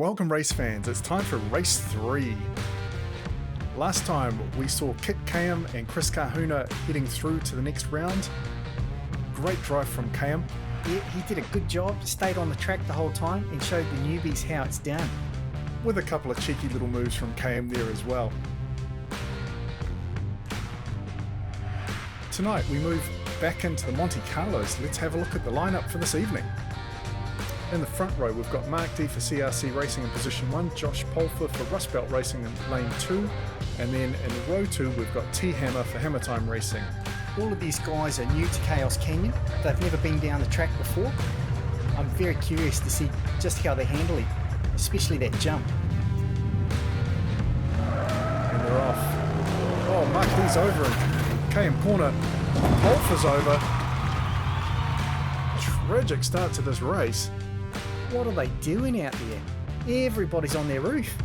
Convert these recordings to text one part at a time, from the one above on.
Welcome race fans, it's time for race 3. Last time we saw Kit Cam and Chris Kahuna heading through to the next round. Great drive from Cam. Yeah, he did a good job, stayed on the track the whole time and showed the newbies how it's done. With a couple of cheeky little moves from Cam there as well. Tonight we move back into the Monte Carlos. Let's have a look at the lineup for this evening. In the front row we've got Marc D for CRC Racing in position 1, Josh Paulfer for Rust Belt Racing in lane 2, and then in row 2 we've got T-Hammer for Hammer Time Racing. All of these guys are new to Chaos Canyon. They've never been down the track before. I'm very curious to see just how they handle it, especially that jump. And they're off. Oh, Marc D's over in KM corner. Paulfer's over. Tragic start to this race. What are they doing out there? Everybody's on their roof.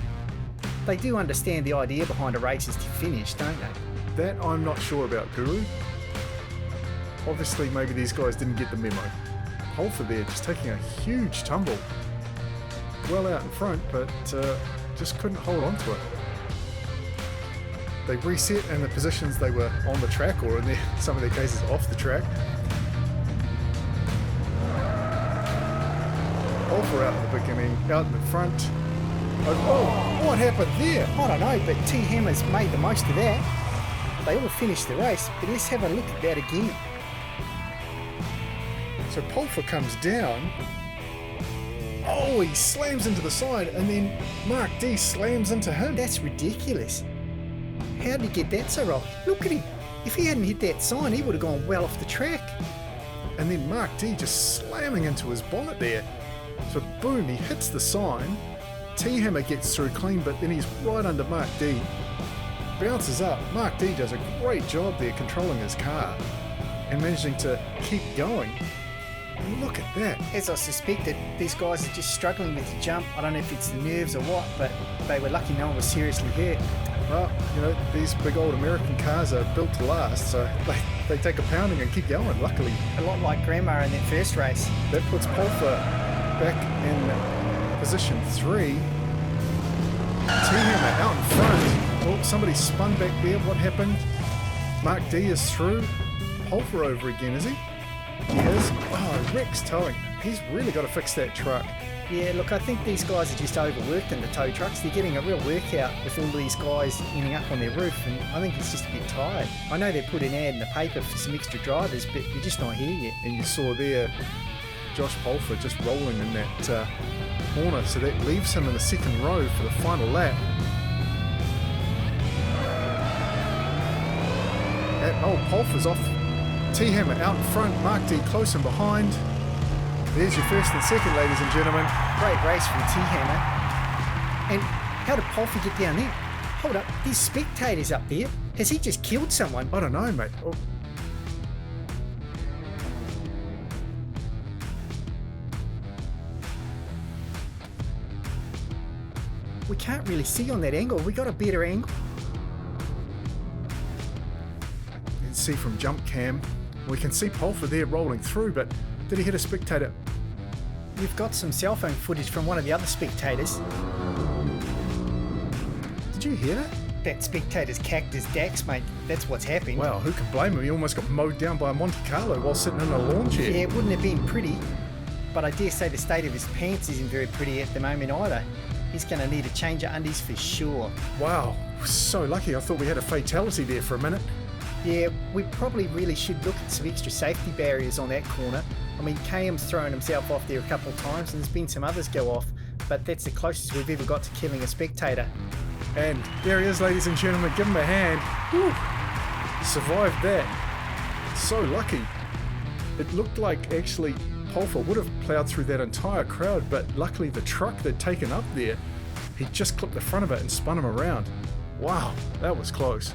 They do understand the idea behind a race is to finish, don't they? That I'm not sure about, Guru. Obviously, maybe these guys didn't get the memo. Paulfer there just taking a huge tumble. Well out in front, but just couldn't hold on to it. They reset in the positions they were on the track, or in some of their cases off the track. Paulfer out in the beginning, out in the front. Oh, what happened there? I don't know, but T-Hammer's made the most of that. They all finished the race, but let's have a look at that again. So Paulfer comes down. Oh, he slams into the side, and then Marc D slams into him. That's ridiculous. How did he get that so wrong? Look at him. If he hadn't hit that sign, he would have gone well off the track. And then Marc D just slamming into his bonnet there. So boom, he hits the sign. T-Hammer gets through clean, but then he's right under Marc D. Bounces up. Marc D does a great job there controlling his car and managing to keep going. Look at that. As I suspected, these guys are just struggling with the jump. I don't know if it's the nerves or what, but they were lucky no one was seriously hurt. Well, you know, these big old American cars are built to last, so they take a pounding and keep going, luckily. A lot like Grandma in that first race. That puts Paulfer back in position 3. T-Hammer out in front. Oh, somebody spun back there. What happened? Marc D is through. Paulfer over again, is he? He is. Oh, Rick's towing. He's really got to fix that truck. Yeah, look, I think these guys are just overworked in the tow trucks. They're getting a real workout with all these guys ending up on their roof, and I think it's just a bit tired. I know they put an ad in the paper for some extra drivers, but they're just not here yet. And you saw there Josh Paulfer just rolling in that corner, so that leaves him in the second row for the final lap. Paulfer's off. T-Hammer out in front, Marc D close and behind. There's your first and second, ladies and gentlemen. Great race from T-Hammer. And how did Paulfer get down there? Hold up, there's spectators up there. Has he just killed someone? I don't know, mate. Oh. We can't really see on that angle. We got a better angle. You can see from jump cam. We can see Paulfer there rolling through, but did he hit a spectator? We've got some cell phone footage from one of the other spectators. Did you hear that? That spectator's cacked his Dax, mate. That's what's happening. Well, who can blame him? He almost got mowed down by a Monte Carlo while sitting in a lawn chair. Yeah, it wouldn't have been pretty, but I dare say the state of his pants isn't very pretty at the moment either. He's going to need a change of undies for sure. Wow, so lucky. I thought we had a fatality there for a minute. Yeah, we probably really should look at some extra safety barriers on that corner. I mean, KM's thrown himself off there a couple of times and there's been some others go off, but that's the closest we've ever got to killing a spectator. And there he is, ladies and gentlemen. Give him a hand. Woo. Survived that. So lucky. It looked like actually Paulfer would have ploughed through that entire crowd, but luckily the truck they'd taken up there, he just clipped the front of it and spun him around. Wow, that was close.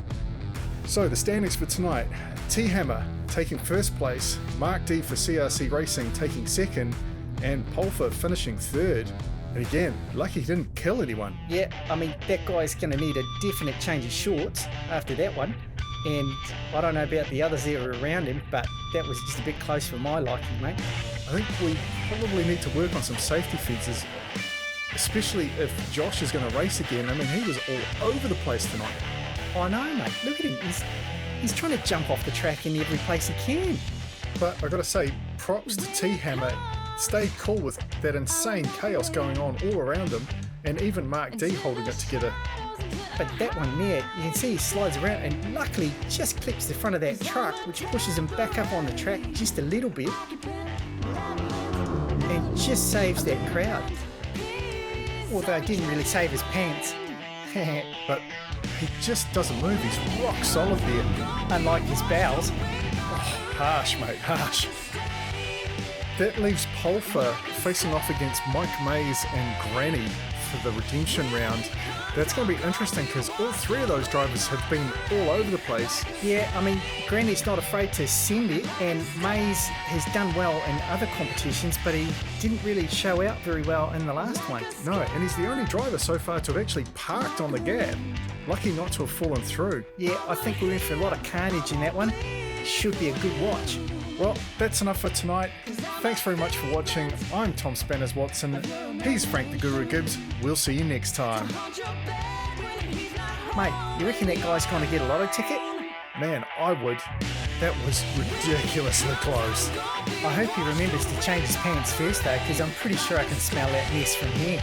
So the standings for tonight: T-Hammer taking first place, Marc D for CRC Racing taking second, and Paulfer finishing third. And again, lucky he didn't kill anyone. Yeah, I mean, that guy's going to need a definite change of shorts after that one. And I don't know about the others that were around him, but that was just a bit close for my liking, mate. I think we probably need to work on some safety features. especially if Josh is going to race again. I mean, he was all over the place tonight. I know, mate. Look at him. He's trying to jump off the track in every place he can. But I got to say, props to T-Hammer. Stayed cool with that insane chaos going on all around him, and even Mark D holding it together. But that one there, you can see he slides around and luckily just clips the front of that truck, which pushes him back up on the track just a little bit and just saves that crowd. Although it didn't really save his pants. But he just doesn't move. He's rock solid there. Unlike his bowels. Oh, harsh, mate, harsh. That leaves Paulfer facing off against Mike Mays and Granny for the redemption round. That's going to be interesting because all three of those drivers have been all over the place. Yeah, I mean, Granny's not afraid to send it, and Mays has done well in other competitions, but he didn't really show out very well in the last one. No, and he's the only driver so far to have actually parked on the gap. Lucky not to have fallen through. Yeah, I think we're in for a lot of carnage in that one. Should be a good watch. Well, that's enough for tonight. Thanks very much for watching. I'm Tom Spanners Watson. He's Frank the Guru Gibbs. We'll see you next time. Mate, you reckon that guy's going to get a lotto ticket? Man, I would. That was ridiculously close. I hope he remembers to change his pants first though, because I'm pretty sure I can smell that mess from here.